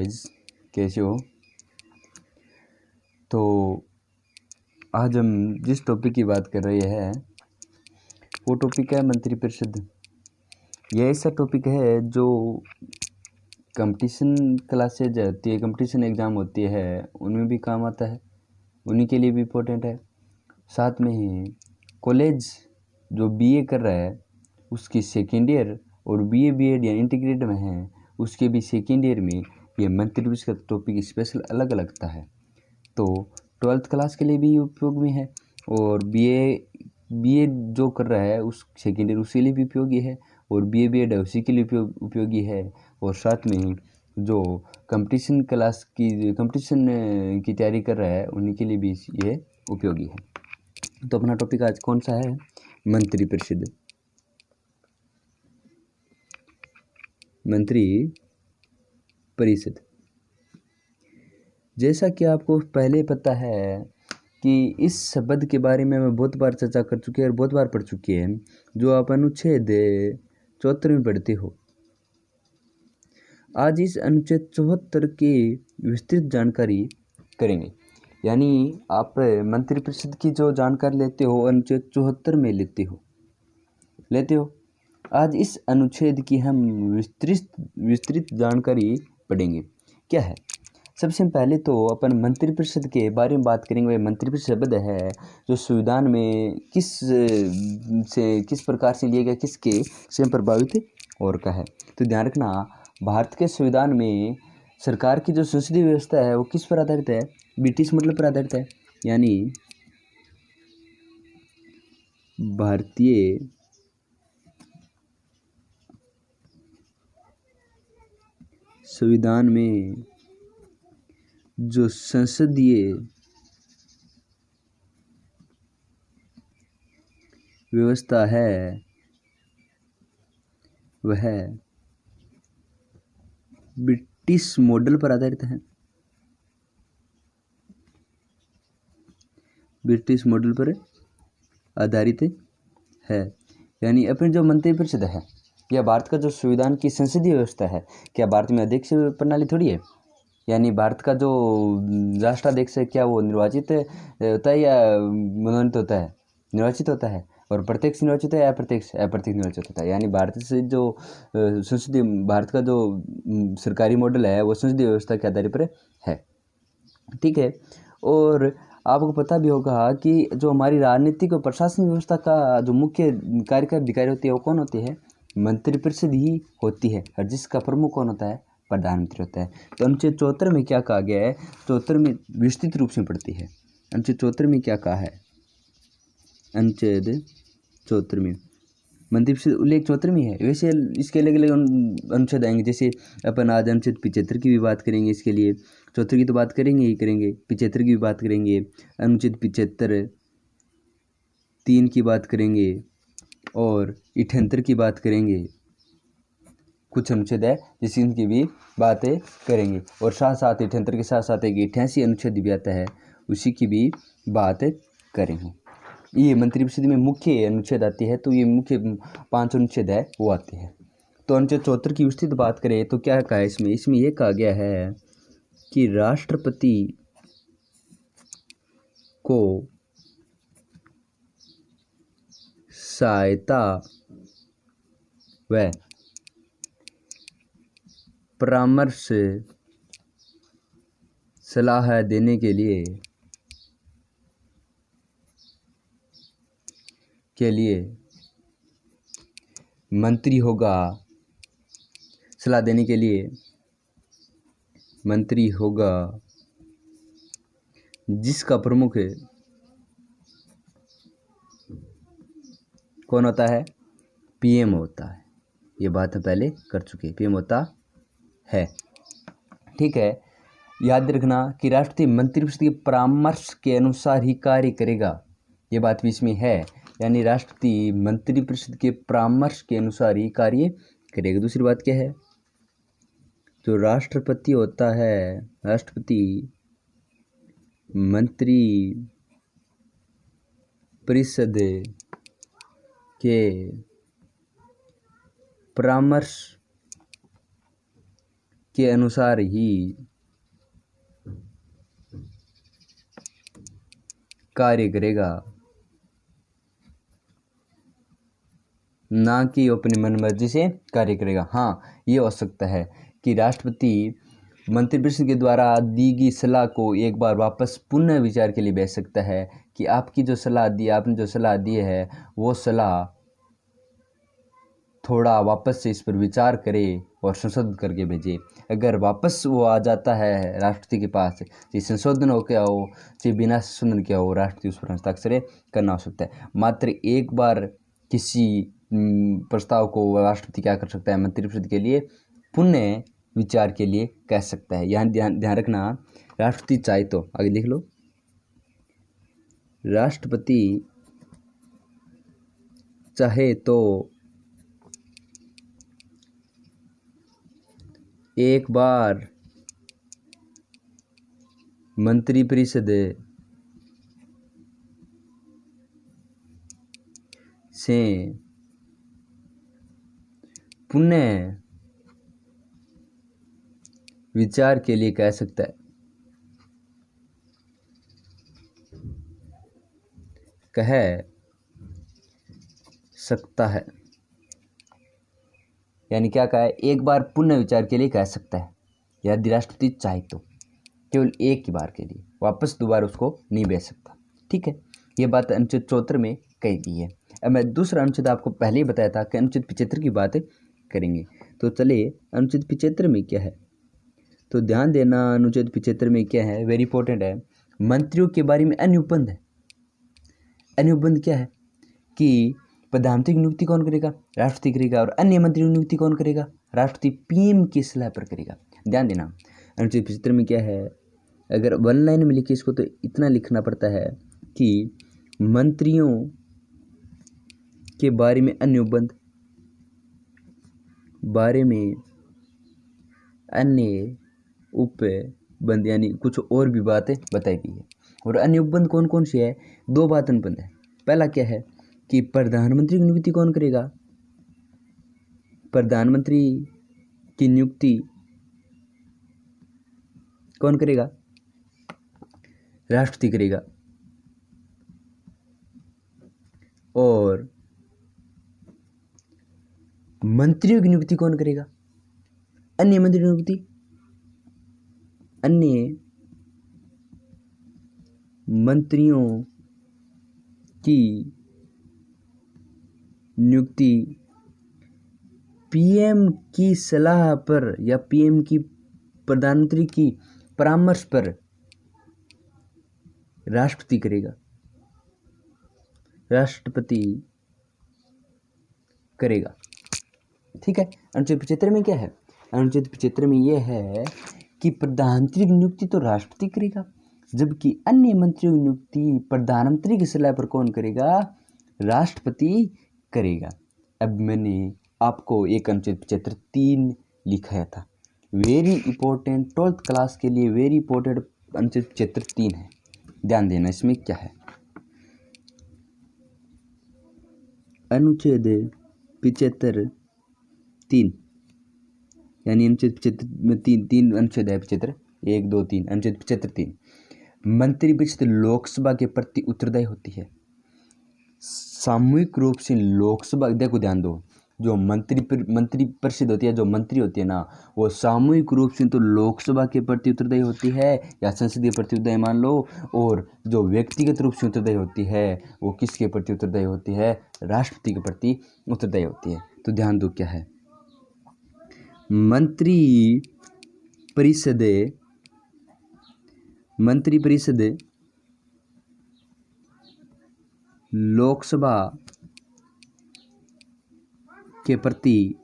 Guys, कैसे हो। तो आज हम जिस टॉपिक की बात कर रहे हैं वो टॉपिक है मंत्रिपरिषद। यह ऐसा टॉपिक है जो कंपटीशन क्लासेज होती है, कंपटीशन एग्ज़ाम होती है, उनमें भी काम आता है, उन्हीं के लिए भी इम्पोर्टेंट है। साथ में ही कॉलेज जो बीए कर रहा है उसकी सेकेंड ईयर और बीए बीएड या इंटीग्रेटेड में है उसके भी सेकेंड ईयर में ये मंत्रिपरिषद का टॉपिक स्पेशल अलग लगता है। तो 12th क्लास के लिए भी उपयोग में है और बीए जो कर रहा है उस सेकेंड ईयर उसके लिए भी उपयोगी है और बीए बीएड है उसी के लिए उपयोगी है। और साथ में ही जो कंपटीशन की तैयारी कर रहा है उन्हीं के लिए भी ये उपयोगी है। तो अपना टॉपिक आज कौन सा है? मंत्रिपरिषद। मंत्री परिषद, जैसा कि आपको पहले पता है कि इस शब्द के बारे में मैं बहुत बार चर्चा कर चुकी है और बहुत बार पढ़ चुकी है, जो आप अनुच्छेद 74 में पढ़ते हो। आज इस अनुच्छेद 74 की विस्तृत जानकारी करेंगे, यानी आप मंत्रिपरिषद की जो जानकारी लेते हो अनुच्छेद 74 में लेते हो। आज इस अनुच्छेद की हम विस्तृत जानकारी पढ़ेंगे। क्या है? सबसे पहले तो अपन मंत्रिपरिषद के बारे में बात करेंगे। मंत्रिपरिषद शब्द है जो संविधान में किस प्रकार से लिया गया, किसके से प्रभावित और का है। तो ध्यान रखना, भारत के संविधान में सरकार की जो संसदीय व्यवस्था है वो किस पर आधारित है? ब्रिटिश मॉडल पर आधारित है। यानी भारतीय संविधान में जो संसदीय व्यवस्था है वह ब्रिटिश मॉडल पर आधारित है। ब्रिटिश मॉडल पर आधारित है। यानी अपनी जो मंत्रिपरिषद है या भारत का जो संविधान की संसदीय व्यवस्था है, क्या भारत में अध्यक्ष प्रणाली थोड़ी है। यानी भारत का जो राष्ट्राध्यक्ष है क्या वो निर्वाचित होता है या मनोनीत होता है? निर्वाचित होता है। और प्रत्यक्ष निर्वाचित है या अप्रत्यक्ष निर्वाचित होता है। यानी भारत से जो भारत का जो सरकारी मॉडल है वो संसदीय व्यवस्था के आधार पर है। ठीक है। और आपको पता भी होगा कि जो हमारी राजनीतिक और प्रशासनिक व्यवस्था का जो मुख्य कार्यकारी अधिकारी होती है वो कौन होती है? मंत्रिपरिषद ही होती है। और जिसका प्रमुख कौन होता है? प्रधानमंत्री होता है। तो अनुच्छेद 74 में क्या कहा गया है? 74 में विस्तृत रूप से पढ़ती है। अनुच्छेद 74 में क्या कहा है? अनुच्छेद 74 में मंत्रिपरिषद उल्लेख 74 में है। वैसे इसके अलग अलग अनुच्छेद आएंगे। जैसे अपन आज अनुच्छेद 75 की भी बात करेंगे। इसके लिए 74 की तो बात करेंगे ही करेंगे, 75 की भी बात करेंगे। अनुच्छेद 75 3 की बात करेंगे और 78 की बात करेंगे। कुछ अनुच्छेद है जिसकी भी बातें करेंगे। और साथ साथ 78 के साथ साथ एक 88 अनुच्छेद भी आता है, उसी की भी बात करेंगे। ये मंत्रिपरिषद में मुख्य अनुच्छेद आती है। तो ये मुख्य 5 अनुच्छेद है वो आते हैं। तो अनुच्छेद 74 की विस्तृत बात करें तो क्या कहा है इसमें ये कहा गया है कि राष्ट्रपति को सहायता व परामर्श सलाह देने के लिए मंत्री होगा। सलाह देने के लिए मंत्री होगा जिसका प्रमुख कौन होता है? पीएम होता है। ये बात हम पहले कर चुके हैं, पीएम होता है। ठीक है। याद रखना कि राष्ट्रीय मंत्रिपरिषद के परामर्श के अनुसार ही कार्य करेगा। ये बात भी इसमें है। यानी राष्ट्रीय मंत्रिपरिषद के परामर्श के अनुसार ही कार्य करेगा। दूसरी बात क्या है? जो राष्ट्रपति होता है, राष्ट्रपति मंत्री परिषद के परामर्श के अनुसार ही कार्य करेगा, ना कि अपनी मनमर्जी से कार्य करेगा। हाँ, ये हो सकता है कि राष्ट्रपति मंत्रिपरिषद के द्वारा दी गई सलाह को एक बार वापस पुनः विचार के लिए भेज सकता है कि आपकी जो सलाह दी, आपने जो सलाह दी है वो सलाह थोड़ा वापस से इस पर विचार करे और संशोधन करके भेजे। अगर वापस वो आ जाता है राष्ट्रपति के पास, चाहे संशोधन हो क्या हो चाहे बिना संशोधन क्या हो, राष्ट्रपति उस पर हस्ताक्षर करना हो सकता है। मात्र एक बार किसी प्रस्ताव को राष्ट्रपति क्या कर सकता है, मंत्रिपरिषद के लिए पुनः विचार के लिए कह सकता है। यहाँ ध्यान रखना, राष्ट्रपति चाहे तो, आगे लिख लो, राष्ट्रपति चाहे तो एक बार मंत्रिपरिषद से पुनः विचार के लिए कह सकता है, कह सकता है। यानी क्या कहा है, एक बार पुनः विचार के लिए कह सकता है यदि राष्ट्रपति चाहे तो, केवल एक ही बार के लिए, वापस दोबारा उसको नहीं भेज सकता। ठीक है, ये बात अनुच्छेद 74 में कही गई है। अब मैं दूसरा अनुच्छेद आपको पहले ही बताया था कि अनुच्छेद 75 की बात करेंगे। तो चलिए अनुच्छेद 75 में क्या है, तो ध्यान देना, अनुच्छेद 75 में क्या है, वेरी इंपॉर्टेंट है। मंत्रियों के बारे में अनुबंध है। अनुबंध क्या है कि प्रधानमंत्री की नियुक्ति कौन करेगा, राष्ट्रपति करेगा, और अन्य मंत्रियों की नियुक्ति कौन करेगा, राष्ट्रपति पीएम की सलाह पर करेगा। ध्यान देना, अनुच्छेद 75 में क्या है, अगर वन लाइन में लिखे इसको तो इतना लिखना पड़ता है कि मंत्रियों के बारे में अनुबंध, बारे में अन्य उपबंध, यानी कुछ और भी बातें बताई गई है। और अन्य उपबंध कौन कौन सी है, दो बात अनुबंध है। पहला क्या है कि प्रधानमंत्री की नियुक्ति कौन करेगा, प्रधानमंत्री की नियुक्ति कौन करेगा, राष्ट्रपति करेगा। और मंत्रियों की नियुक्ति कौन करेगा, अन्य मंत्रियों की नियुक्ति, अन्य मंत्रियों की नियुक्ति पीएम की सलाह पर या पीएम की, प्रधानमंत्री की परामर्श पर राष्ट्रपति करेगा, राष्ट्रपति करेगा। ठीक है, अनुच्छेद 75 में क्या है, अनुच्छेद 75 में यह है कि प्रधानमंत्री की नियुक्ति तो राष्ट्रपति करेगा, जबकि अन्य मंत्रियों की नियुक्ति प्रधानमंत्री की सलाह पर कौन करेगा, राष्ट्रपति करेगा। अब मैंने आपको एक अनुच्छेद 75 3 लिखाया था, वेरी इंपॉर्टेंट, 12th क्लास के लिए वेरी इंपॉर्टेंट अनुच्छेद 75 3 है। ध्यान देना इसमें क्या है, अनुच्छेद 75 3, यानी अनुच्छेद 75 में तीन अनुच्छेद है, 75 1 2 3, अनुच्छेद 75 3, मंत्रिपरिषद लोकसभा के प्रति उत्तरदायी होती है। सामूहिक रूप से लोकसभा, देखो ध्यान दो, जो मंत्रिपरिषद होती है, जो मंत्री होती है ना, वो सामूहिक रूप से तो लोकसभा के प्रति उत्तरदायी होती है या संसद के प्रति उत्तरदायी मान लो, और जो व्यक्तिगत रूप से उत्तरदायी होती है वो किसके प्रति उत्तरदायी होती है, राष्ट्रपति के प्रति उत्तरदायी होती है। तो ध्यान दो क्या है, मंत्रिपरिषद लोकसभा के प्रति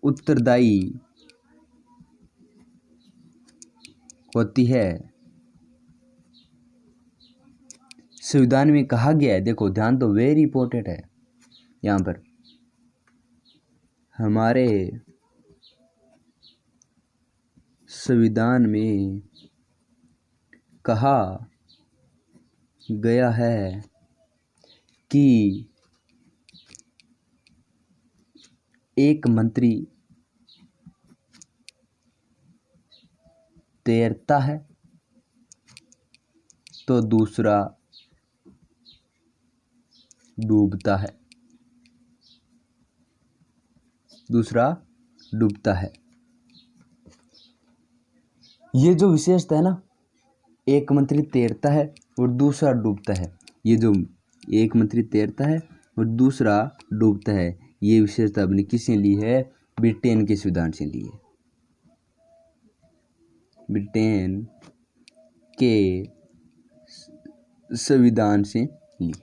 उत्तरदायी होती है। संविधान में कहा गया है, देखो ध्यान दो, वेरी इंपॉर्टेंट है, यहाँ पर हमारे संविधान में कहा गया है कि एक मंत्री तैरता है तो दूसरा डूबता है, दूसरा डूबता है। ये जो विशेषता है ना, एक मंत्री तैरता है और दूसरा डूबता है, ये जो एक मंत्री तैरता है और दूसरा डूबता है, ये विशेषता अपने किसने ली है? ब्रिटेन के संविधान से ली है, ब्रिटेन के संविधान से ली।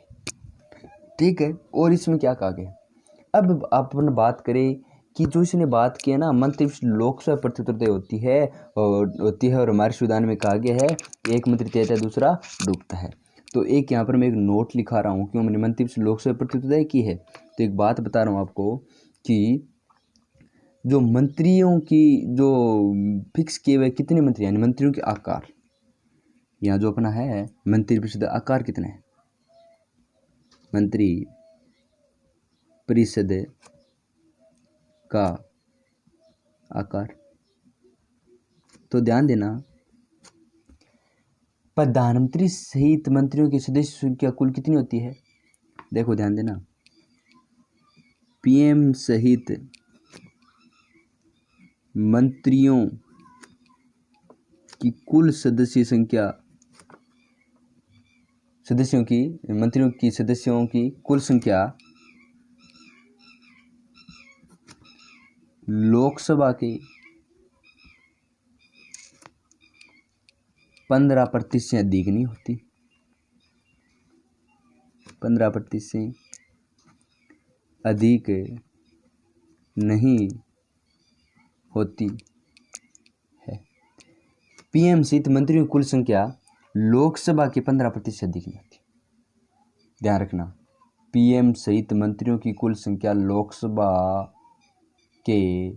ठीक है, और इसमें क्या कहा गया? अब अपन बात करें कि जो इसने बात की है ना, मंत्री लोकसभा प्रतिनिधित्व होती है और हमारे संविधान में कहा गया है एक मंत्री तैरता है दूसरा डूबता है। तो एक यहाँ पर मैं एक नोट लिखा रहा हूँ क्यों मैंने मंत्री लोकसभा प्रतिनिधित्व की है। तो एक बात बता रहा हूँ आपको कि जो मंत्रियों की जो फिक्स किए हुए कितने मंत्री, यानी मंत्रियों के आकार, यहाँ जो अपना है मंत्री परिषद आकार कितना है? मंत्री परिषद का आकार, तो ध्यान देना, प्रधानमंत्री सहित मंत्रियों की सदस्य संख्या कुल कितनी होती है? देखो ध्यान देना, पीएम सहित मंत्रियों की कुल सदस्य संख्या, मंत्रियों की सदस्यों की कुल संख्या लोकसभा के 15% से अधिक नहीं होती, 15% से अधिक नहीं होती है। पीएम सहित मंत्रियों की कुल संख्या लोकसभा के 15% से अधिक नहीं होती। ध्यान रखना, पीएम सहित मंत्रियों की कुल संख्या लोकसभा के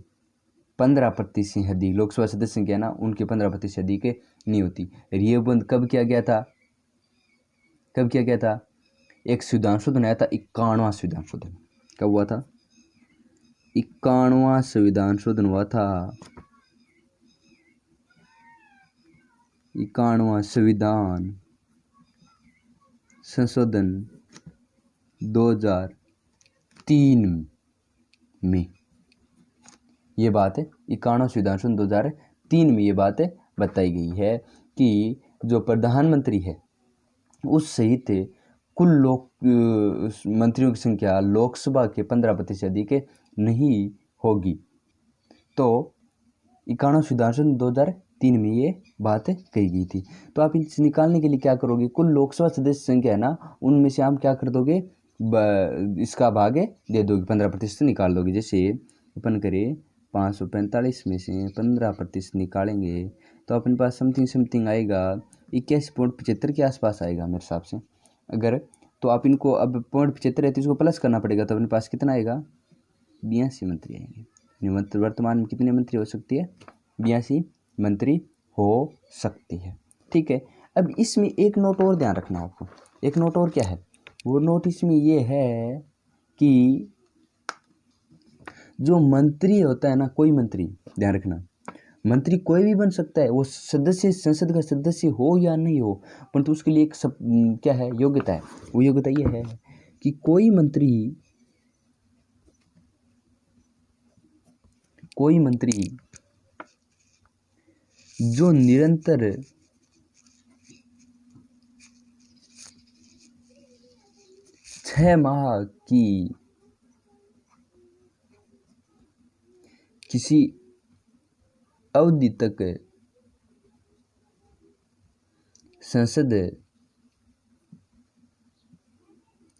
15% से अधिक, लोकसभा सदस्य संख्या ना उनके 15% से अधिक नहीं होती। ये बंद कब किया गया था? एक संविधान शोधन आया था, 51वां संविधान शोधन। कब हुआ था? 51वां संविधान शोधन हुआ था, 51वां संविधान संशोधन 2003 में ये बात है, 51वां संविधान संशोधन 2003 में ये बात बताई गई है कि जो प्रधानमंत्री है उस सहित कुल मंत्रियों की संख्या लोकसभा के 15% से अधिक नहीं होगी। तो 51वां संविधान संशोधन 2003 में ये बात कही गई थी। तो आप इसे निकालने के लिए क्या करोगे? कुल लोकसभा सदस्य संख्या है ना, उनमें से आप क्या कर दोगे? इसका भाग दे दोगे, 15% निकाल दोगे। जैसे अपन करें 545 में से 15% निकालेंगे तो अपने पास समथिंग आएगा 81.75 के आसपास आएगा मेरे हिसाब से। अगर तो आप इनको अब 0.75 है तो इसको प्लस करना पड़ेगा, तो अपने पास कितना आएगा? 82 मंत्री आएंगे। वर्तमान में कितने मंत्री हो सकती है? 82 मंत्री हो सकती है। ठीक है, अब इसमें एक नोट और ध्यान रखना आपको। एक नोट और क्या है? वो नोट इसमें ये है कि जो मंत्री होता है ना, कोई मंत्री, ध्यान रखना, मंत्री कोई भी बन सकता है, वो सदस्य संसद का सदस्य हो या नहीं हो, परंतु उसके लिए एक क्या है? योग्यता है। वो योग्यता ये है कि कोई मंत्री जो निरंतर छह माह की किसी अवधि तक संसद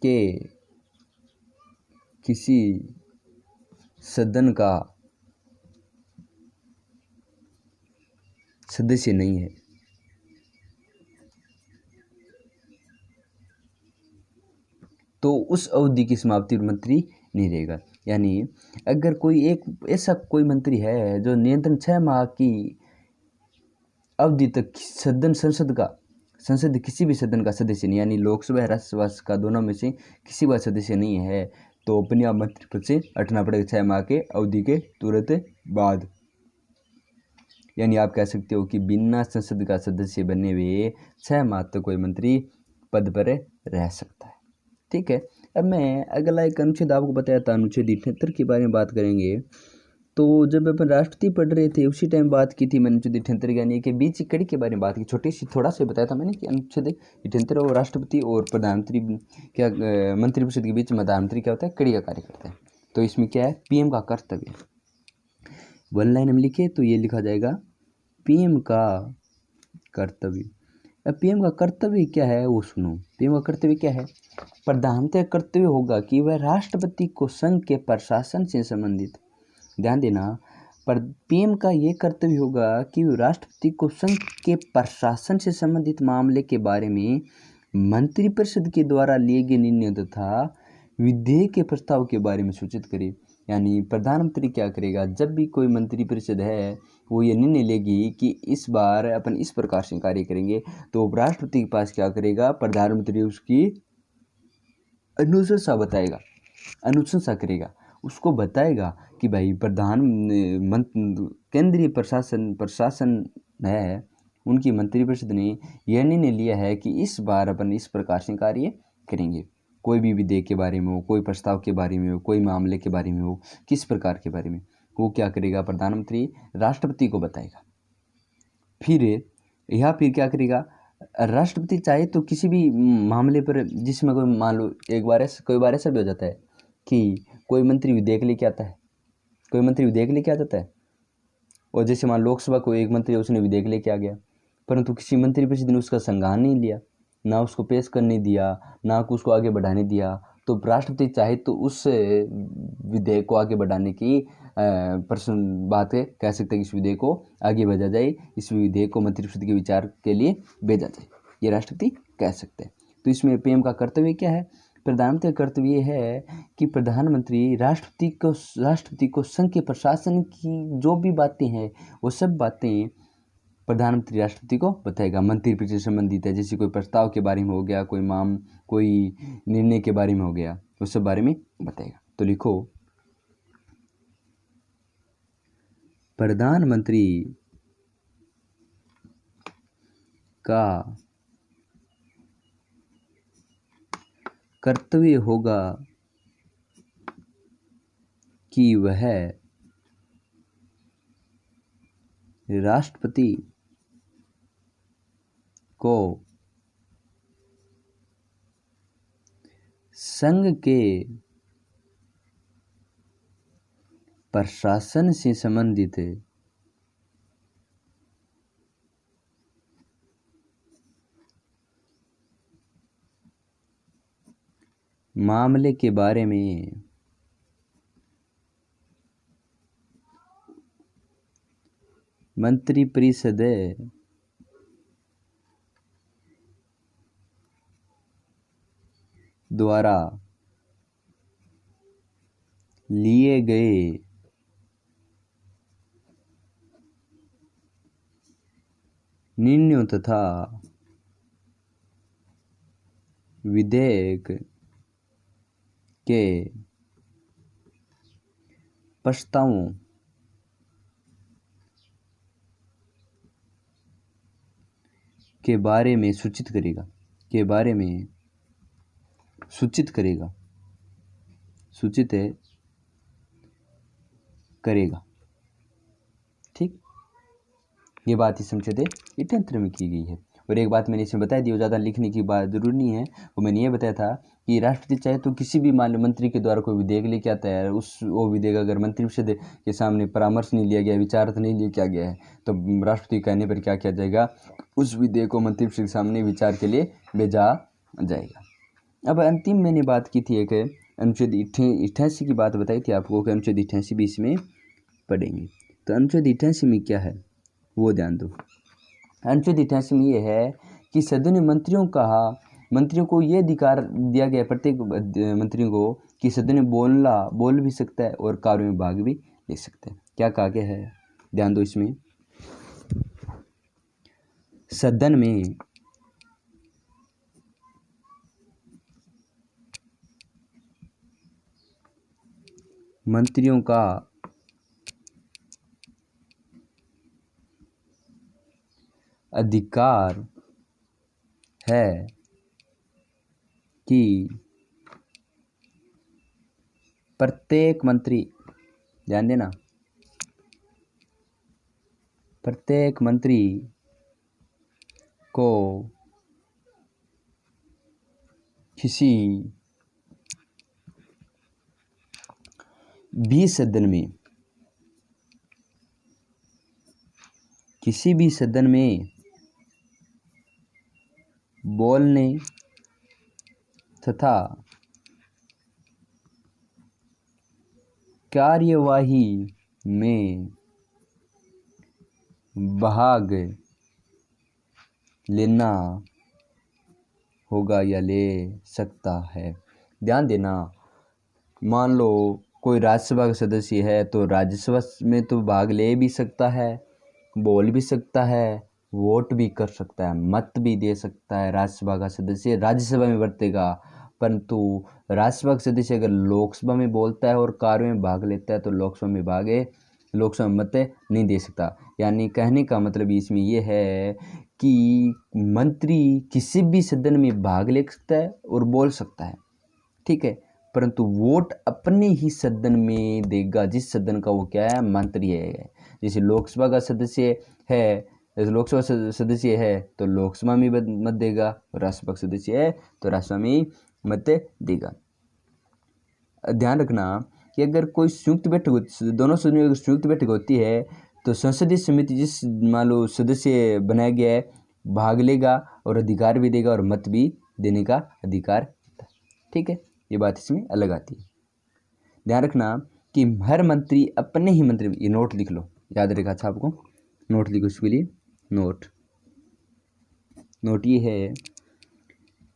के किसी सदन का सदस्य नहीं है, तो उस अवधि की समाप्ति पर मंत्री नहीं रहेगा। यानी अगर कोई एक ऐसा कोई मंत्री है जो निरंतर 6 माह की अवधि तक संसद किसी भी सदन का सदस्य नहीं, यानी लोकसभा या राज्यसभा का दोनों में से किसी का सदस्य नहीं है, तो अपने आप मंत्री पद से हटना पड़ेगा 6 माह के अवधि के तुरंत बाद। यानी आप कह सकते हो कि बिना संसद का सदस्य बने हुए 6 माह तक कोई मंत्री पद पर रह सकता है। ठीक है, अब मैं अगला एक अनुच्छेद आपको बताया था, अनुच्छेद 78 के बारे में बात करेंगे। तो जब अपन राष्ट्रपति पढ़ रहे थे उसी टाइम बात की थी मैंने अनुच्छेद 78 यानी कि बीच की कड़ी के बारे में बात की, छोटी सी थोड़ा सा बताया था मैंने कि अनुच्छेद 78 और राष्ट्रपति और प्रधानमंत्री क्या मंत्रिपरिषद के बीच प्रधानमंत्री क्या होता है, कड़ी का कार्य करता है। तो इसमें क्या है, पीएम का कर्तव्य। 1 लाइन में लिखे तो ये लिखा जाएगा पीएम का कर्तव्य। अब पीएम का कर्तव्य क्या है वो सुनो। पीएम का कर्तव्य क्या है, प्रधानमंत्री का कर्तव्य होगा कि वह राष्ट्रपति को संघ के प्रशासन से संबंधित, ध्यान देना, पर पीएम का ये कर्तव्य होगा कि वह राष्ट्रपति को संघ के प्रशासन से संबंधित मामले के बारे में मंत्रिपरिषद के द्वारा लिए गए निर्णय तथा विधेयक के प्रस्ताव के बारे में सूचित करे। यानी प्रधानमंत्री क्या करेगा, जब भी कोई मंत्रिपरिषद है वो ये निर्णय लेगी कि इस बार अपन इस प्रकार से कार्य करेंगे, तो राष्ट्रपति के पास क्या करेगा, प्रधानमंत्री उसकी अनुशंसा बताएगा, अनुशंसा करेगा, उसको बताएगा कि भाई केंद्रीय प्रशासन है, उनकी मंत्रिपरिषद ने यह निर्णय लिया है कि इस बार अपन इस प्रकार से कार्य करेंगे। कोई भी विधेयक के बारे में हो, कोई प्रस्ताव के बारे में हो, कोई मामले के बारे में हो, किस प्रकार के बारे में, वो क्या करेगा, प्रधानमंत्री राष्ट्रपति को बताएगा। फिर क्या करेगा, राष्ट्रपति चाहे तो किसी भी मामले पर, जिसमें कोई मान लो कोई बार ऐसा भी हो जाता है कि कोई मंत्री विधेयक लेके आता है, कोई मंत्री विधेयक लेके आ जाता है, और जैसे मान लोकसभा को एक मंत्री उसने विधेयक लेके आ गया, परंतु किसी मंत्रिपरिषद ने उसका संज्ञान नहीं लिया, ना उसको पेश करने दिया, ना उसको आगे बढ़ाने दिया, तो राष्ट्रपति चाहे तो उस विधेयक को आगे बढ़ाने की बात कह सकते हैं कि इस विधेयक को आगे भेजा जाए, इस विधेयक को मंत्रिपरिषद के विचार के लिए भेजा जाए, ये राष्ट्रपति कह सकते हैं। तो इसमें पीएम का कर्तव्य क्या है, प्रधानमंत्री का कर्तव्य है कि प्रधानमंत्री राष्ट्रपति को संघ के प्रशासन की जो भी बातें हैं वो सब बातें प्रधानमंत्री राष्ट्रपति को बताएगा। मंत्रिपरिषद से संबंधित है, जैसे कोई प्रस्ताव के बारे में हो गया, कोई निर्णय के बारे में हो गया, उस सब बारे में बताएगा। तो लिखो, प्रधानमंत्री का कर्तव्य होगा कि वह राष्ट्रपति को संघ के प्रशासन से संबंधित मामले के बारे में मंत्रिपरिषद द्वारा लिए गए निर्णयों तथा विधेयक के प्रस्तावों के बारे में सूचित करेगा, सूचित करेगा। ठीक, ये बात इस अनुच्छेद 78 में की गई है। और एक बात मैंने इसमें बताई दी, ज़्यादा लिखने की बात जरूरी नहीं है, वो मैंने ये बताया था कि राष्ट्रपति चाहे तो किसी भी मंत्री के द्वारा कोई विधेयक लेके आता है, वो विधेयक अगर मंत्रिपरिषद के सामने परामर्श नहीं लिया गया, विचार नहीं लिया गया है, तो राष्ट्रपति कहने पर क्या किया जाएगा, उस विधेयक को मंत्रिपरिषद के सामने विचार के लिए भेजा जाएगा। अब अंतिम मैंने बात की थी, एक अनुच्छेद 88 की बात बताई थी आपको कि अनुच्छेद 88 भी इसमें पढ़ेंगे। तो अनुच्छेद 88 में क्या है वो ध्यान दो। अनुच्छेद 88 में ये है कि सदन में मंत्रियों को ये अधिकार दिया गया, प्रत्येक मंत्रियों को, कि सदन में बोल भी सकता है और कार्य में भाग भी ले सकता है। क्या कहा गया है, ध्यान दो। इसमें सदन में मंत्रियों का अधिकार है कि प्रत्येक मंत्री, ध्यान देना, प्रत्येक मंत्री को किसी भी सदन में, किसी भी सदन में बोलने तथा कार्यवाही में भाग लेना होगा या ले सकता है। ध्यान देना, मान लो कोई राज्यसभा का सदस्य है तो राज्यसभा में तो भाग ले भी सकता है, बोल भी सकता है, वोट भी कर सकता है, मत भी दे सकता है। राज्यसभा का सदस्य राज्यसभा में बरतेगा, परंतु राज्यसभा का सदस्य अगर लोकसभा में बोलता है और कार्य में भाग लेता है तो लोकसभा में मत नहीं दे सकता। यानी कहने का मतलब इसमें यह है कि मंत्री किसी भी सदन में भाग ले सकता है और बोल सकता है, ठीक है, परंतु वोट अपने ही सदन में देगा जिस सदन का वो क्या है, मंत्री है। जैसे लोकसभा का सदस्य है, सदस्य है तो लोकसभा में मत देगा, राज्यसभा का सदस्य है तो राज्यसभा में मत देगा। ध्यान रखना कि अगर कोई संयुक्त बैठक, दोनों सदनों में संयुक्त बैठक होती है तो संसदीय समिति जिस मान लो सदस्य बनाया गया है भाग लेगा और अधिकार भी देगा और मत भी देने का अधिकार, ठीक है। ये बात इसमें अलग आती है। ध्यान रखना कि हर मंत्री अपने ही मंत्री, ये नोट लिख लो, याद रखा अच्छा आपको, नोट लिखो इसके लिए। नोट ये है,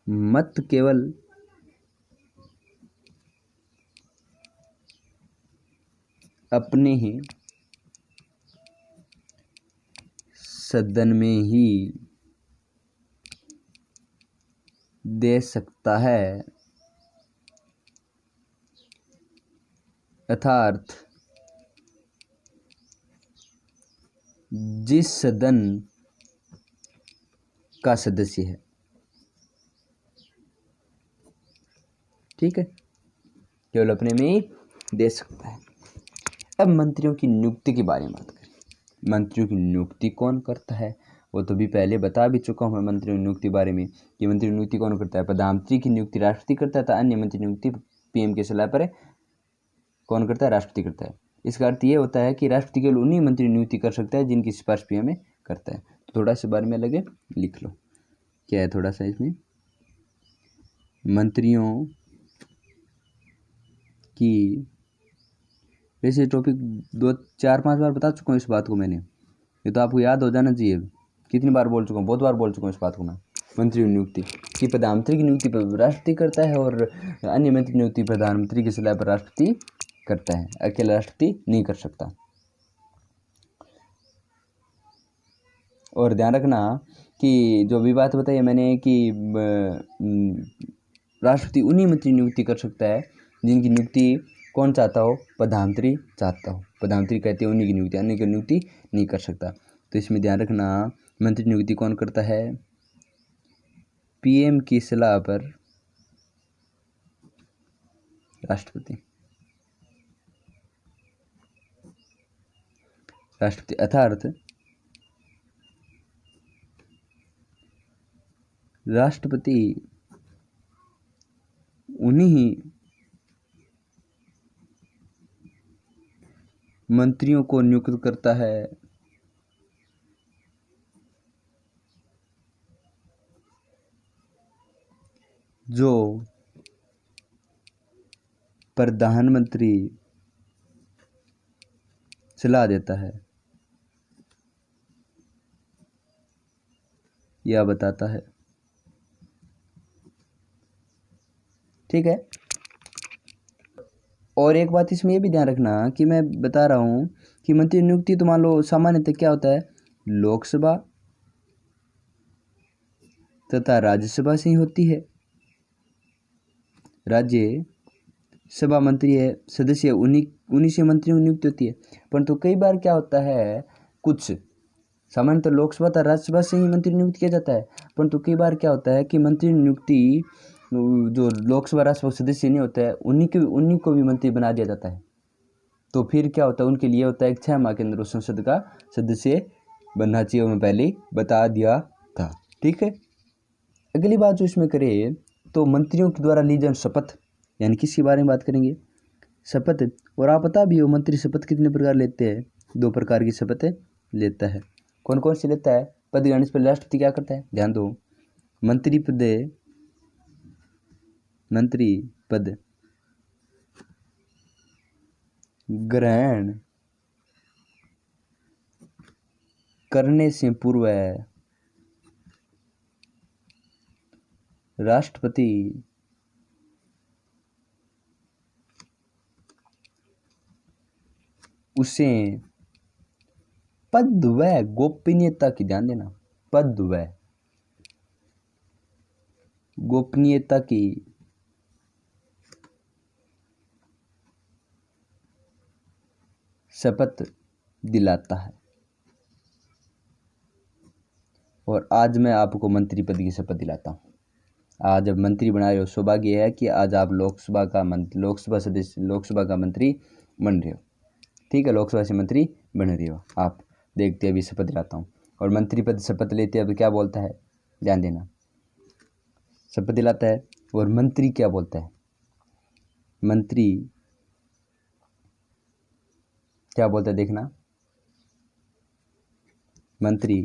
मत केवल अपने ही सदन में ही दे सकता है, अर्थात जिस सदन का सदस्य है, ठीक है, केवल अपने में ही दे सकता है। अब मंत्रियों की नियुक्ति के बारे में बात करें। मंत्रियों की नियुक्ति कौन करता है, वो तो भी पहले बता भी चुका हूँ मैं मंत्रियों की नियुक्ति बारे में कि मंत्री नियुक्ति कौन करता है। प्रधानमंत्री की नियुक्ति राष्ट्रपति करता है तथा अन्य मंत्री नियुक्ति पीएम के सलाह पर कौन करता है, राष्ट्रपति करता है। इसका अर्थ ये होता है कि राष्ट्रपति केवल उन्हीं मंत्री नियुक्ति कर सकता है जिनकी सिफारिश पीएम करता है। तो थोड़ा सा बारे में अलग लिख लो, क्या है थोड़ा सा इसमें, मंत्रियों की, वैसे टॉपिक 2-4-5 बार बता चुका हूँ इस बात को मैंने, ये तो आपको याद हो जाना चाहिए। कितनी बार बोल चुका हूँ, बहुत बार बोल चुका हूँ इस बात को मैं। मंत्री नियुक्ति कि प्रधानमंत्री की नियुक्ति पर राष्ट्रपति करता है और अन्य मंत्री नियुक्ति प्रधानमंत्री की सलाह पर राष्ट्रपति करता है, अकेला राष्ट्रपति नहीं कर सकता। और ध्यान रखना कि जो भी बात बताई मैंने कि राष्ट्रपति उन्हीं मंत्री नियुक्ति कर सकता है जिनकी नियुक्ति कौन चाहता हो, प्रधानमंत्री चाहता हो। प्रधानमंत्री कहते हैं उन्हीं की नियुक्ति, अन्य की नियुक्ति नहीं कर सकता। तो इसमें ध्यान रखना, मंत्री नियुक्ति कौन करता है, पीएम की सलाह पर राष्ट्रपति अर्थात राष्ट्रपति उन्हीं मंत्रियों को नियुक्त करता है जो प्रधानमंत्री सलाह देता है या बताता है, ठीक है। और एक बात इसमें यह भी ध्यान रखना कि मैं बता रहा हूँ कि मंत्री नियुक्ति तो मान लो सामान्यतः क्या होता है, लोकसभा तथा राज्यसभा से ही होती है। राज्य सभा मंत्री है सदस्य, उन्हीं से मंत्रियों की नियुक्ति होती है। परंतु कई बार क्या होता है, कुछ सामान्यतः लोकसभा तथा राज्यसभा से ही मंत्री नियुक्त किया जाता है, परंतु कई बार क्या होता है कि मंत्री नियुक्ति जो लोकसभा राज्यसभा सदस्य नहीं होता है उन्हीं को भी मंत्री बना दिया जाता है। तो फिर क्या होता है, उनके लिए होता है 6 माह के अंदर उस संसद का सदस्य बनना चाहिए, वो मैं पहले ही बता दिया था। ठीक है, अगली बात जो इसमें करें तो मंत्रियों के द्वारा ली जाए शपथ, यानी किसके बारे में बात करेंगे, शपथ। और आप पता भी हो मंत्री शपथ कितने प्रकार लेते हैं, 2 प्रकार की शपथ लेता है। कौन कौन सी लेता है, पद ग्रहण पर राष्ट्रपति क्या करता है, ध्यान दो, मंत्री पद ग्रहण करने से पूर्व राष्ट्रपति उसे पद व गोपनीयता की, ध्यान देना, पद व गोपनीयता की शपथ दिलाता है। और आज मैं आपको मंत्री पद की शपथ दिलाता हूँ। आज जब मंत्री बना रहे हो, सौभाग्य है कि आज आप लोकसभा का मंत्री बन रहे हो। ठीक है, लोकसभा से मंत्री बन रहे हो आप। देखते हैं, अभी शपथ दिलाता हूँ। और मंत्री पद शपथ लेते हैं तो क्या बोलता है, ध्यान देना, शपथ दिलाता है। और मंत्री क्या बोलता है, मंत्री क्या बोलता है, देखना, मंत्री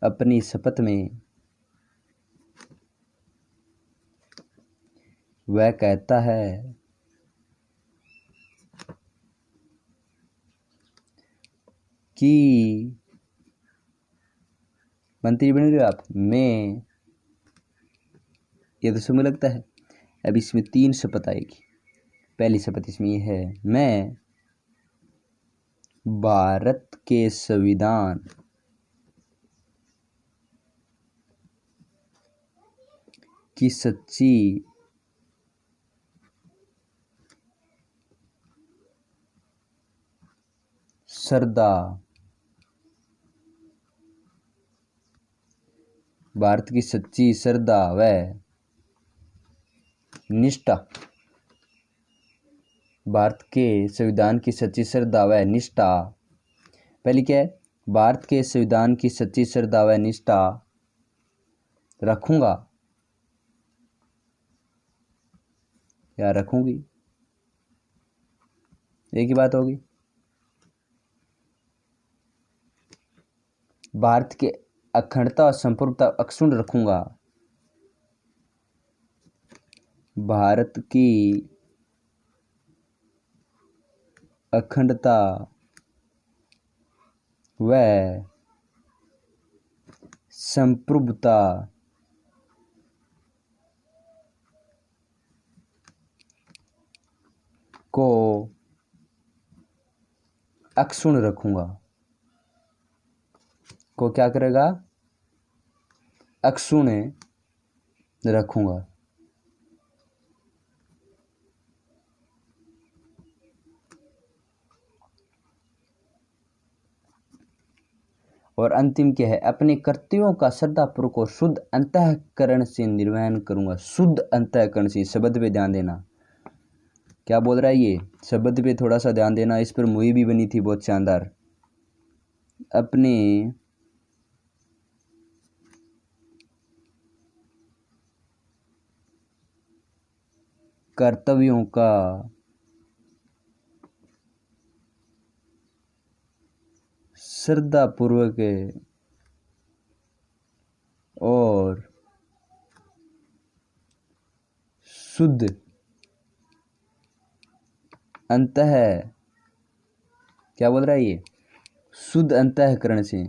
अपनी शपथ में वह कहता है कि मंत्री बन रहे हो आप, मैं, ये तो समय लगता है। अब इसमें 3 शपथ आएगी। पहली शपथ इसमें ये है, मैं भारत के संविधान की सच्ची श्रद्धा, भारत की सच्ची श्रद्धा व निष्ठा, भारत के संविधान की सच्ची श्रद्धा व निष्ठा, पहली क्या है, भारत के संविधान की सच्ची श्रद्धा व निष्ठा रखूंगा या रखूंगी, एक ही बात होगी। भारत के अखंडता और संप्रभुता अक्षुण्ण रखूंगा, भारत की अखंडता व संप्रभुता को अक्षुण्ण रखूंगा, को क्या करेगा, अक्षुण्ण रखूंगा। और अंतिम क्या है, अपने कर्तव्यों का श्रद्धापूर्वक और शुद्ध अंतःकरण से निर्वहन करूंगा। शुद्ध अंतःकरण से, शब्द पे ध्यान देना, क्या बोल रहा है ये, शब्द पे थोड़ा सा ध्यान देना। इस पर मूवी भी बनी थी बहुत शानदार। अपने कर्तव्यों का श्रद्धापूर्वक और शुद्ध अंतः, क्या बोल रहा है ये, शुद्ध अंतःकरण से,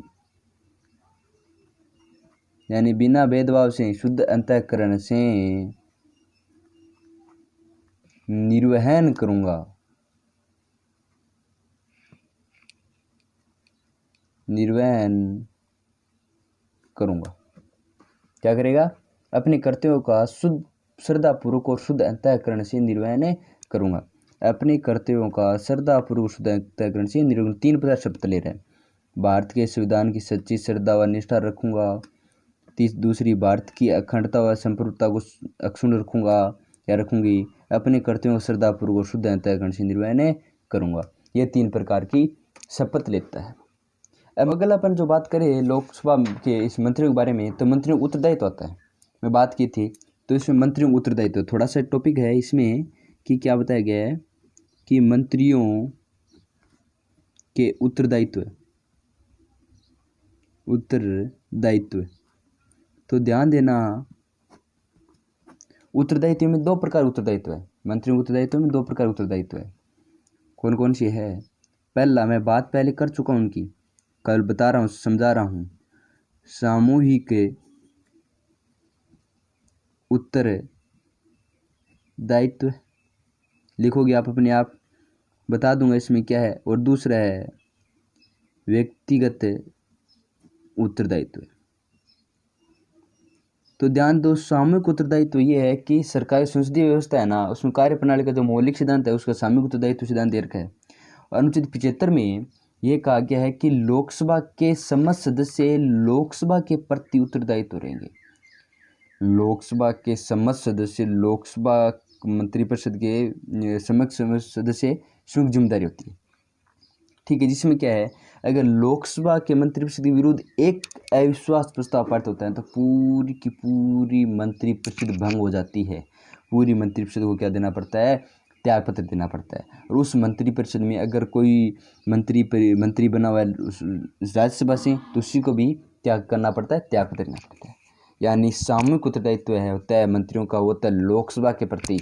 यानी बिना भेदभाव से, शुद्ध अंतःकरण से निर्वहन करूंगा, निर्वहन करूंगा। क्या करेगा, अपने कर्तव्यों का श्रद्धापूर्वक और शुद्ध अंतःकरण से निर्वहन करूँगा। अपने कर्तव्यों का श्रद्धापूर्वक शुद्ध अंतःकरण से निर्वहन 3 प्रकार शपथ ले रहे हैं। भारत के संविधान की सच्ची श्रद्धा व निष्ठा रखूँगा। दूसरी, भारत की अखंडता व संप्रभुता को अक्षुण्ण रखूँगा या रखूँगी। अपने कर्तव्यों को श्रद्धापूर्वक और शुद्ध अंतःकरण से निर्वहन करूँगा। ये 3 प्रकार की शपथ लेता है। अब अगला अपन जो बात करें लोकसभा के इस मंत्रियों के बारे में, तो मंत्रियों का उत्तरदायित्व होता है, मैं बात की थी। तो इसमें मंत्रियों का उत्तरदायित्व थोड़ा सा टॉपिक है इसमें कि क्या बताया गया है कि मंत्रियों के उत्तरदायित्व तो ध्यान देना, उत्तरदायित्व में 2 प्रकार उत्तरदायित्व है। मंत्रियों के उत्तरदायित्व में 2 प्रकार उत्तरदायित्व है। कौन कौन सी है? पहला, मैं बात पहले कर चुका हूँ उनकी, कल बता रहा हूँ, समझा रहा हूँ। सामूहिक उत्तरदायित्व लिखोगे आप अपने आप, बता दूंगा इसमें क्या है। और दूसरा है व्यक्तिगत उत्तरदायित्व। तो ध्यान दो, सामूहिक उत्तरदायित्व ये है कि सरकारी संसदीय व्यवस्था है ना, उसमें कार्यप्रणाली का जो मौलिक सिद्धांत है उसका सामूहिक उत्तरदायित्व सिद्धांत दे रखा है। अनुच्छेद 75 में यह कहा गया है कि लोकसभा के समस्त सदस्य लोकसभा के प्रति उत्तरदायित्व रहेंगे। लोकसभा के समस्त सदस्य, लोकसभा मंत्रिपरिषद के समस्त सदस्य संयुक्त जिम्मेदारी होती है, ठीक है। जिसमें क्या है, अगर लोकसभा के मंत्रिपरिषद के विरुद्ध एक अविश्वास प्रस्ताव पारित होता है तो पूरी की पूरी मंत्रिपरिषद भंग हो जाती है। पूरी मंत्रिपरिषद को क्या देना पड़ता है? त्यागपत्र देना पड़ता है। और उस मंत्रिपरिषद में अगर कोई मंत्री बना हुआ है राज्यसभा से, तो उसी को भी त्याग करना पड़ता है, त्यागपत्र देना पड़ता है। यानी सामूहिक उत्तरदायित्व है होता है मंत्रियों का, होता है लोकसभा के प्रति,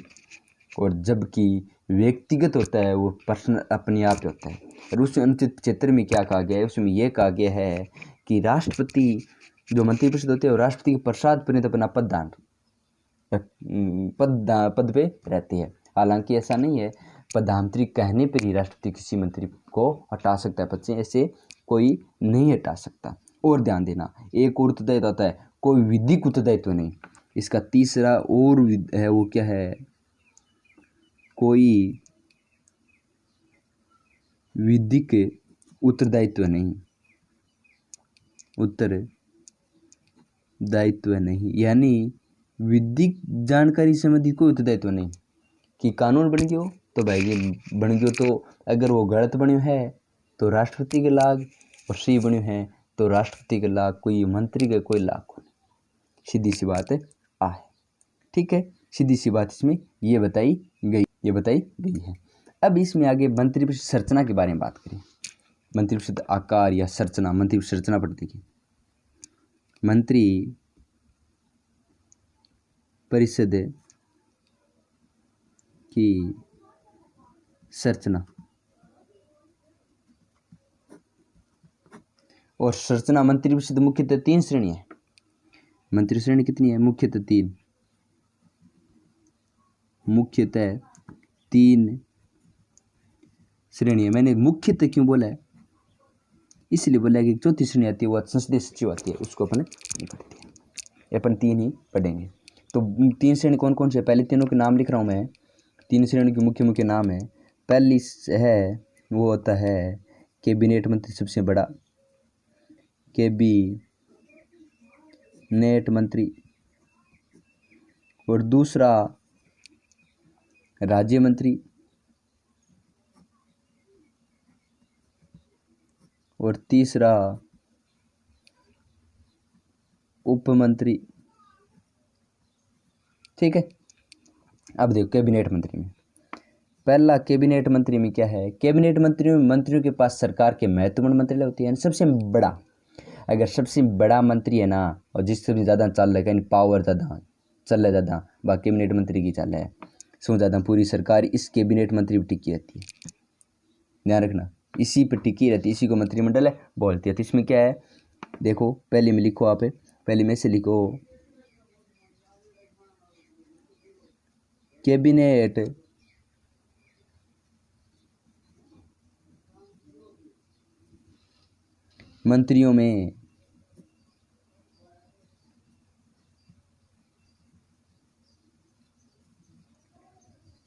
और जबकि व्यक्तिगत होता है वो पर्सनल अपने आप होता है। और उस अनुच्छेद 75 में क्या कहा गया है? उसमें यह कहा गया है कि राष्ट्रपति जो मंत्रिपरिषद होते हैं वो राष्ट्रपति के प्रसाद पर अपना पद पे रहती है। हालांकि ऐसा नहीं है, प्रधानमंत्री कहने पर ही राष्ट्रपति किसी मंत्री को हटा सकता है पद से, ऐसे कोई नहीं हटा सकता। और ध्यान देना, एक और उत्तरदायित्व होता है, कोई विधिक उत्तरदायित्व नहीं। इसका तीसरा और है, वो क्या है? कोई विधिक उत्तरदायित्व नहीं, यानी विधिक जानकारी संबंधी कोई उत्तरदायित्व नहीं। कि कानून बन गयो तो भाई ये बन गयो, तो अगर वो गलत बन्यो है तो राष्ट्रपति के लाग, और सही बन्यो है तो राष्ट्रपति के लाग, कोई मंत्री के कोई लाग को नहीं। सीधी सी बात है ठीक है, सीधी सी बात इसमें ये बताई गई है। अब इसमें आगे मंत्रिपरिषद संरचना के बारे में बात करें। मंत्रिपरिषद आकार या संरचना, मंत्रिपरिषद संरचना पर देखिए। मंत्री परिषद की संरचना और संरचना, मंत्रिपरिषद मुख्यतः 3 श्रेणी है। मंत्री श्रेणी कितनी है? मुख्यतः 3 श्रेणी है। मैंने मुख्यतः क्यों बोला है? इसलिए बोला है कि चौथी श्रेणी आती है वो संसदीय सचिव आती है, उसको अपन नहीं पढ़ते हैं, अपन 3 ही पढ़ेंगे। तो 3 श्रेणी कौन कौन से? पहले तीनों के नाम लिख रहा हूँ मैं। 3 श्रेणी के मुख्य नाम है। पहली है वो होता है कैबिनेट मंत्री, सबसे बड़ा कैबिनेट मंत्री। और दूसरा राज्य मंत्री, और तीसरा उप मंत्री, ठीक है। अब देखो कैबिनेट मंत्री में, पहला कैबिनेट मंत्री में क्या है? कैबिनेट मंत्रियों के पास सरकार के महत्वपूर्ण मंत्रालय होते हैं, सबसे बड़ा। अगर सबसे बड़ा मंत्री है ना, और जिससे भी ज़्यादा चल रहा है, यानी पावर ज़्यादा चल रहा है, ज़्यादा बाकी कैबिनेट मंत्री की चल रहा है, सो ज़्यादा पूरी सरकार इस कैबिनेट मंत्री पर टिकी रहती है। ध्यान रखना, इसी पर टिकी रहती है, इसी को मंत्रिमंडल बोलती है। तो इसमें क्या है देखो, पहले में लिखो आप, पहले में से लिखो कैबिनेट मंत्रियों में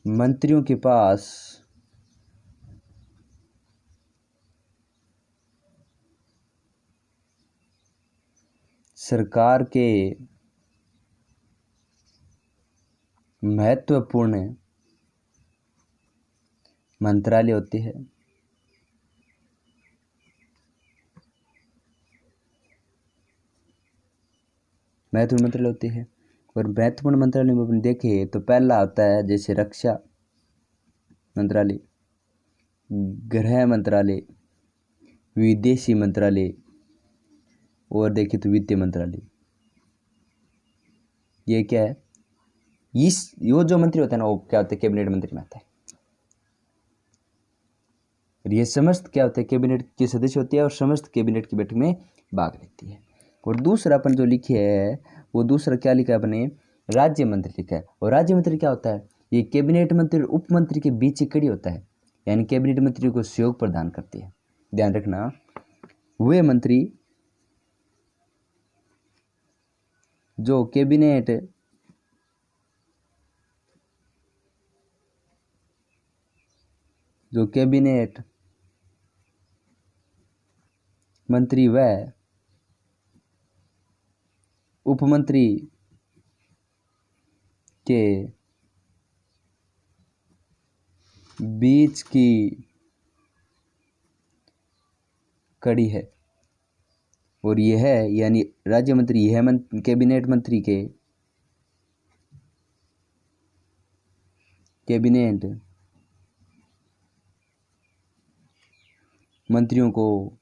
मंत्रियों के पास सरकार के महत्वपूर्ण मंत्रालय होते हैं। महत्वपूर्ण मंत्रालय होते हैं और महत्वपूर्ण मंत्रालय में अपन देखें तो पहला होता है जैसे रक्षा मंत्रालय, गृह मंत्रालय, विदेशी मंत्रालय और देखें तो वित्त मंत्रालय। ये क्या है, यो जो मंत्री होता है ना वो क्या होता है, कैबिनेट मंत्री में आता है। ये समस्त क्या होता है, कैबिनेट के सदस्य होते हैं और समस्त कैबिनेट की बैठक में भाग लेती है। और दूसरा अपन जो लिखे है वो दूसरा क्या लिखा है अपने, राज्य मंत्री लिखा है। और राज्य मंत्री क्या होता है, ये कैबिनेट मंत्री और उप मंत्री के बीच ही खड़ी होता है, यानी कैबिनेट मंत्री को सहयोग प्रदान करती है। ध्यान रखना, वे मंत्री जो कैबिनेट मंत्री व उपमंत्री के बीच की कड़ी है। और यह है यानी राज्य मंत्री यह कैबिनेट मंत्रियों को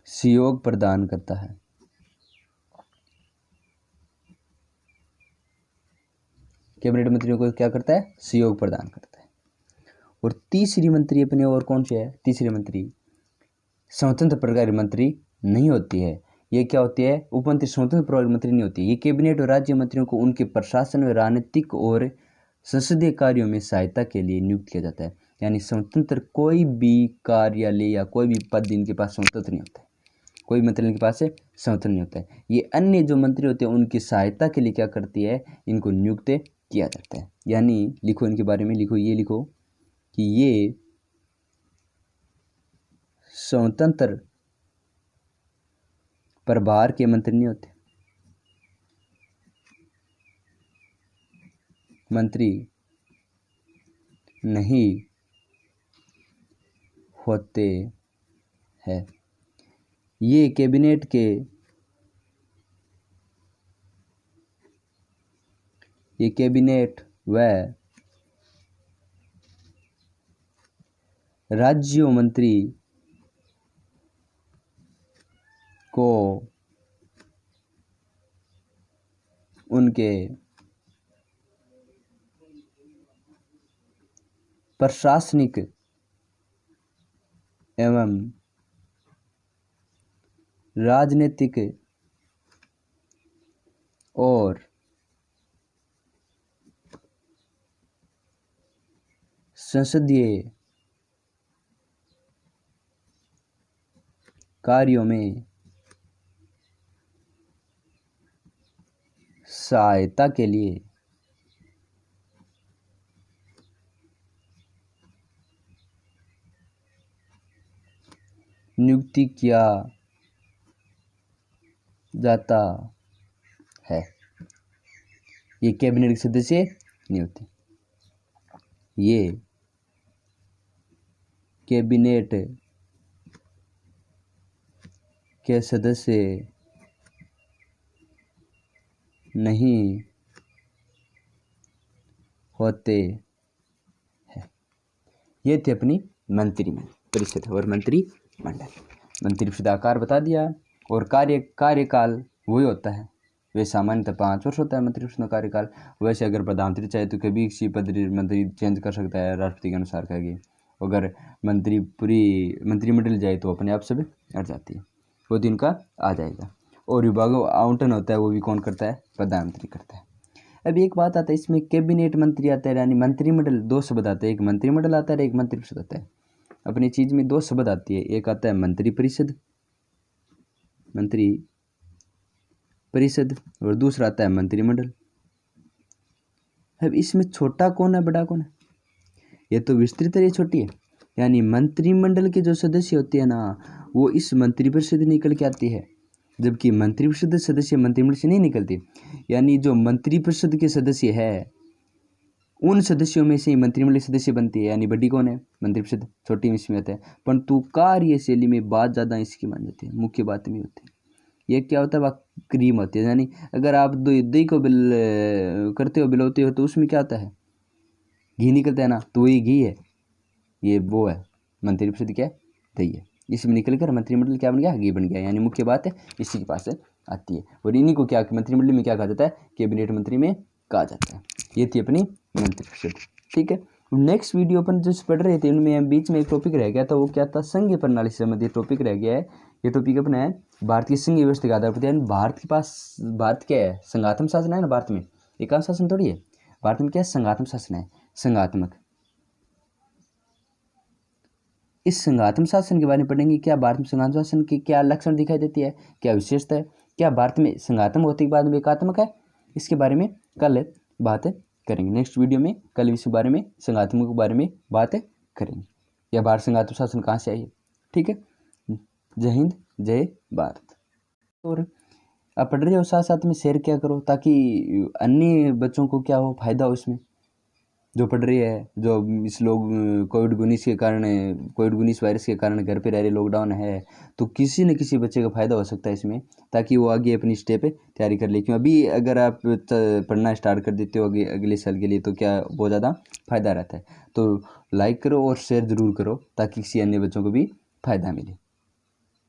सहयोग प्रदान करता है। कैबिनेट मंत्रियों को क्या करता है, सहयोग प्रदान करता है। और तीसरी मंत्री अपने और कौन सी है, तीसरी मंत्री स्वतंत्र प्रभारी मंत्री नहीं होती है। ये क्या होती है, उपमंत्री स्वतंत्र प्रभारी मंत्री नहीं होती। ये कैबिनेट और राज्य मंत्रियों को उनके प्रशासन में राजनीतिक और संसदीय कार्यों में सहायता के लिए नियुक्त किया जाता है। यानी स्वतंत्र कोई भी कार्यालय या कोई भी पद इनके पास स्वतंत्र नहीं होता है, कोई मंत्री इनके पास स्वतंत्र नहीं होता है। ये अन्य जो मंत्री होते हैं उनकी सहायता के लिए क्या करती है, इनको नियुक्त किया जाता है। यानी लिखो इनके बारे में, लिखो, ये लिखो कि ये स्वतंत्र प्रभार के मंत्री नहीं होते, मंत्री नहीं होते हैं। ये कैबिनेट व राज्य मंत्री को उनके प्रशासनिक एवं राजनीतिक और संसदीय कार्यों में सहायता के लिए नियुक्ति किया जाता है। ये कैबिनेट के सदस्य नहीं होते, ये कैबिनेट के सदस्य नहीं होते हैं। ये थे अपनी मंत्री परिषद और मंत्रिमंडल। मंत्रिपरिषद आकार बता दिया और कार्यकाल वही होता है, वे सामान्यतः 5 वर्ष होता है मंत्रिपरिषद का कार्यकाल। वैसे अगर प्रधानमंत्री चाहे तो कभी किसी मंत्री चेंज कर सकता है राष्ट्रपति के अनुसार कहेगी। अगर मंत्रिमंडल जाए तो अपने आप सब हट जाती है, वो दिन का आ जाएगा। और विभागों आवंटन होता है वो भी कौन करता है, प्रधानमंत्री करता है। अब एक बात आता है इसमें, कैबिनेट मंत्री आता है यानी मंत्रिमंडल, 2 शब्द आते हैं, एक मंत्रिमंडल आता है एक मंत्रिपरिषद आता है। अपनी चीज में 2 शब्द आती है, एक आता है मंत्रिपरिषद परिषद और दूसरा आता है मंत्रिमंडल। अब इसमें छोटा कौन है बड़ा कौन है? ये तो विस्तृत है, ये छोटी है। यानी मंत्रिमंडल के जो सदस्य होते हैं ना, वो इस मंत्रिपरिषद निकल के आती है, जबकि मंत्रिपरिषद सदस्य मंत्रिमंडल से नहीं निकलते। यानी जो मंत्रिपरिषद के सदस्य है उन सदस्यों में से ही मंत्रिमंडल सदस्य बनती है। यानी बड़ी कौन है? मंत्रिपरिषद, छोटी में इसमें आता है। परंतु कार्यशैली में बात ज़्यादा इसकी मान जाती है, मुख्य बात में होती है। ये क्या होता है? वह क्रीम होती है। यानी अगर आप दही को करते हो, बिलोते हो, तो उसमें क्या होता है? घी निकलता है ना, तो वही घी है, ये वो है मंत्रिपरिषद, क्या है? दही है। इसमें निकल कर मंत्रिमंडल क्या बन गया? घी बन गया। यानी मुख्य बात है इसी के पास आती है। और इन्हीं को क्या मंत्रिमंडल में क्या कहा जाता है? कैबिनेट मंत्री में कहा जाता है। ये थी अपनी मंत्रिपरिषद। ठीक है, नेक्स्ट वीडियो अपन जो पढ़ रहे थे उनमें बीच में एक टॉपिक रह गया था, वो क्या था? संघीय प्रणाली से संबंधित टॉपिक रह गया है। ये टॉपिक अपना है भारत की संघीय व्यवस्था के आधार पर। यानी भारत के पास, भारत क्या है? संघात्मक शासन है ना भारत में, एकात्मक शासन थोड़ी है। भारत में क्या है? संघात्मक शासन है, संघात्मक। इस संघात्मक शासन के बारे में पढ़ेंगे। क्या भारत में संघात्मक शासन की क्या लक्षण दिखाई देती है, क्या विशेषता है, क्या भारत में संघात्मक होने के बाद में एकात्मक है, इसके बारे में कल बात करेंगे। नेक्स्ट वीडियो में कल इस बारे में, संघात्मक के बारे में बात करेंगे, या भारत संघात्मक शासन कहाँ से आई है। ठीक है, जय हिंद, जय भारत। और आप पढ़ रहे हो साथ साथ में शेयर क्या करो, ताकि अन्य बच्चों को क्या हो, फायदा हो इसमें, जो पढ़ रही है, जो इस लोग कोविड-19 के कारण, कोविड-19 वायरस के कारण घर पे रह रहे, लॉकडाउन है, तो किसी न किसी बच्चे का फ़ायदा हो सकता है इसमें, ताकि वो आगे अपनी स्टेप तैयारी कर ले। क्यों अभी अगर आप पढ़ना स्टार्ट कर देते हो अगले साल के लिए, तो क्या बहुत ज़्यादा फ़ायदा रहता है। तो लाइक करो और शेयर ज़रूर करो, ताकि किसी अन्य बच्चों को भी फ़ायदा मिले।